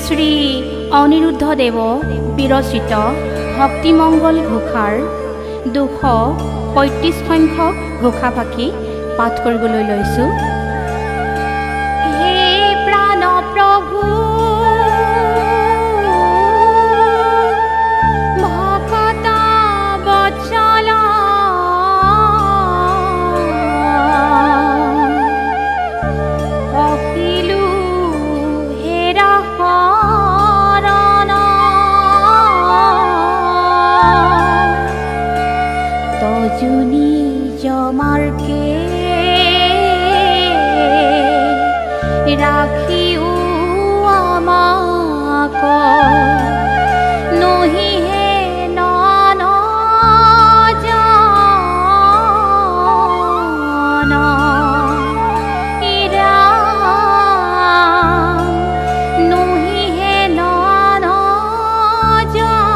শ্ৰী অনিৰুদ্ধ দেৱ বিৰচিত ভক্তিমংগল ঘোষাৰ 235 সংখ্যক ঘোষাফাকি পাঠ কৰিবলৈ লৈছোঁ। হে প্ৰাণ প্ৰভু ৰাখিও আমাক নহিহে নন জান ইৰা নহিহে নন জান।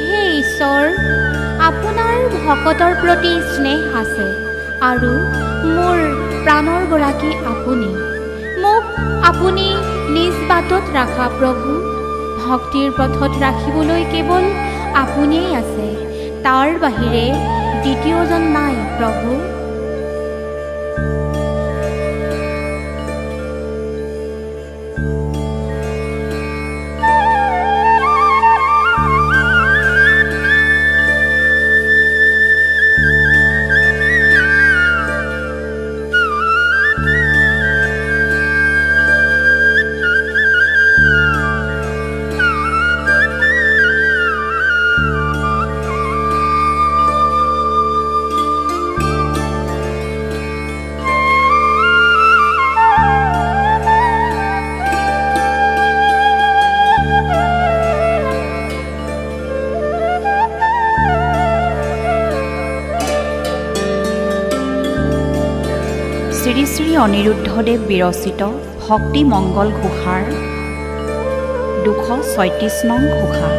হে ঈশ্বৰ, আপোনাৰ ভকতৰ প্ৰতি স্নেহ আছে আৰু মোৰ প্ৰাণৰ গৰাকী আপুনি। মোক আপুনি নিজ বাটত ৰাখা প্ৰভু। ভক্তিৰ পথত ৰাখিবলৈ কেৱল আপুনিয়েই আছে, তাৰ বাহিৰে দ্বিতীয়জন নাই প্ৰভু। শ্ৰী শ্ৰী অনিৰুদ্ধদেৱ বিৰচিত ভক্তিমংগল ঘোষাৰ 236 নং ঘোষা।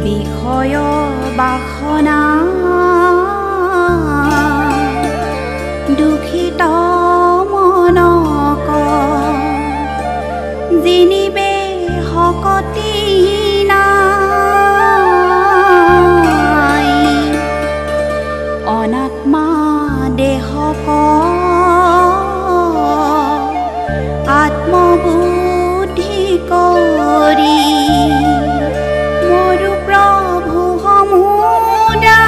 বিষয় বাসনা দুখিত জিনিবে শকতি নাই অনাত্মা দেহক আত্মবুদ্ধি কৰি মোৰো প্ৰভু সমুদায়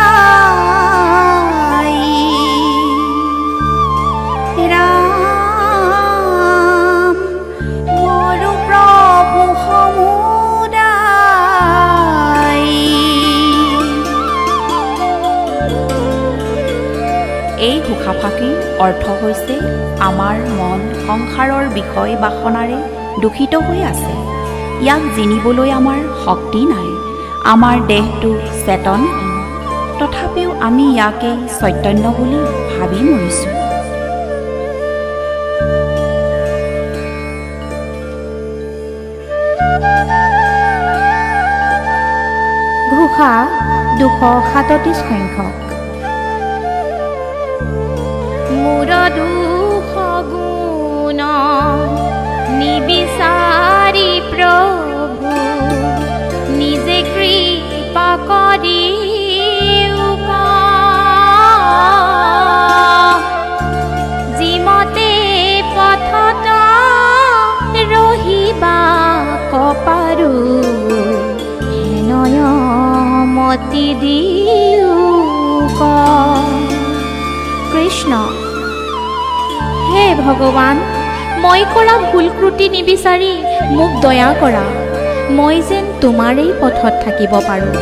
এই ঘোষাফাঁকিৰ অৰ্থ হৈছে আমাৰ মন সংসাৰৰ বিষয় বাসনাৰে দূষিত হৈ আছে। ইয়াক জিনিবলৈ আমাৰ শক্তি নাই। আমাৰ দেহটো চেতন, তথাপিও আমি ইয়াকে চৈতন্য বুলি ভাবি মৰিছোঁ। ঘোষা 237 সংখ্যক। মোৰ দুখ গুণ নিবিচাৰি প্ৰভু নিজে কৃপা কৰি যিমতে পথত ৰহিবা কপাৰো হেনয় মতি দিও কৃষ্ণ। হে ভগৱান, মই কৰা ভুল ত্ৰুটি নিবিচাৰি মোক দয়া কৰা। মই যেন তোমাৰেই পথত থাকিব পাৰোঁ,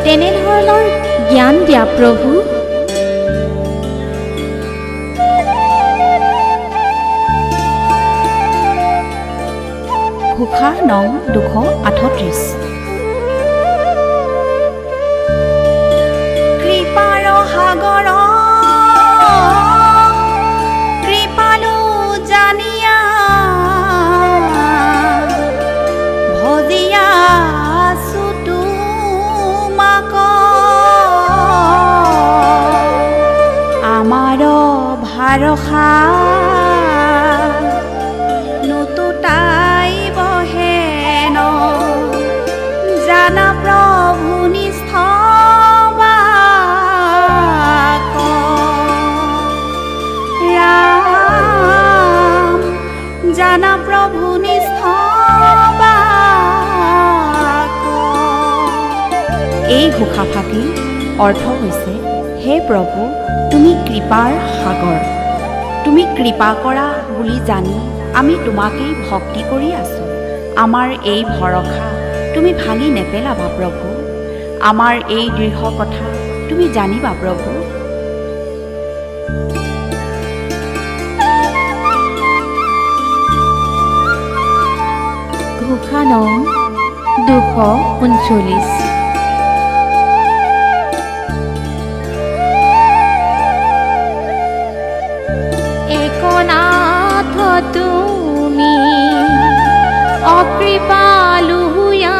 তেনেধৰণৰ জ্ঞান দিয়া প্ৰভু। ঘোষা নং 238। কৃপাৰ সাগৰ এই ঘোষাফাঁকিৰ অৰ্থ হৈছে, হে প্ৰভু, তুমি কৃপাৰ সাগৰ। তুমি কৃপা কৰা বুলি জানি আমি তোমাকেই ভক্তি কৰি আছোঁ। আমাৰ এই ভৰসা তুমি ভাঙি নেপেলাবা প্ৰভু। আমাৰ এই দৃঢ় কথা তুমি জানিবা প্ৰভু। ঘোষা নং 239। একনাথ তুমি অকৃপালু হুয়া,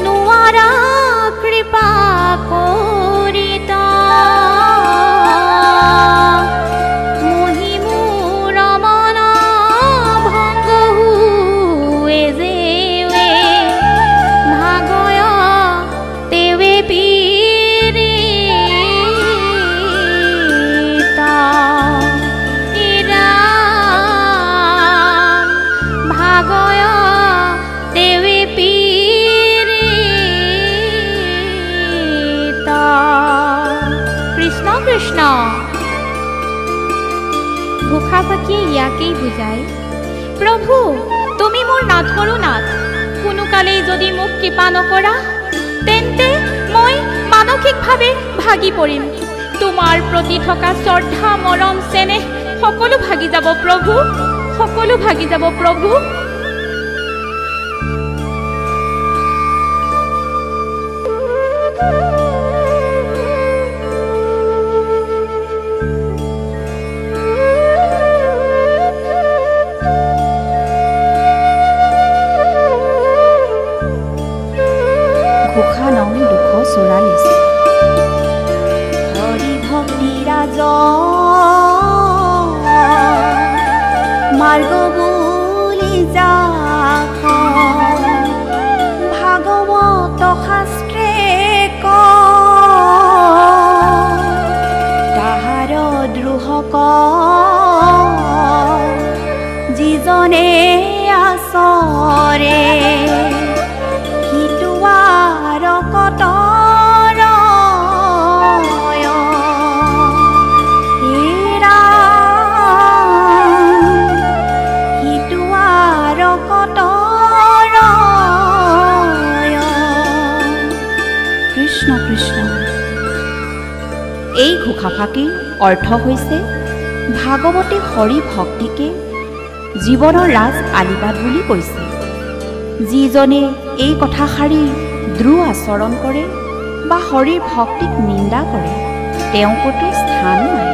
নোৱাৰা কৃপা কৰিতা, মহিমূৰ মন ভংগ হুৱে যেৱে, ভাগয় তেৱে পীড়িতা, ভাগয় তেৱে পীড়িতা। কৃষ্ণ কৃষ্ণ। ঘোষাফাঁকিয়ে ইয়াকেই বুজায়, প্ৰভু তুমি মোৰ নাথৰো নাথ। কোনোকালেই যদি মোক কৃপা নকৰা, তেন্তে মই মানসিকভাৱে ভাগি পৰিম। তোমাৰ প্ৰতি থকা শ্ৰদ্ধা, মৰম, চেনেহ সকলো ভাগি যাব প্ৰভু, সকলো ভাগি যাব প্ৰভু। ঘোষা নং 244। হৰি ভক্তি ৰাজ মাৰ্গ বুলি যাক, ভাগৱত শাস্ত্ৰে কয়, তাহাৰ দ্ৰোহ যিজনে আচৰে, হিতুৱাৰ কতৰ হিতুৱাৰ কতৰ। কৃষ্ণ কৃষ্ণ। এই ঘোষাফাঁকিৰ অৰ্থ হৈছে, ভাগৱতে হৰি ভক্তিকে জীৱনৰ ৰাজ আলিবাট বুলি কৈছে। যিজনে এই কথাষাৰি দ্ৰোহ আচৰণ কৰে বা হৰিৰ ভক্তিক নিন্দা কৰে, তেওঁ ক'তো স্থান নাই।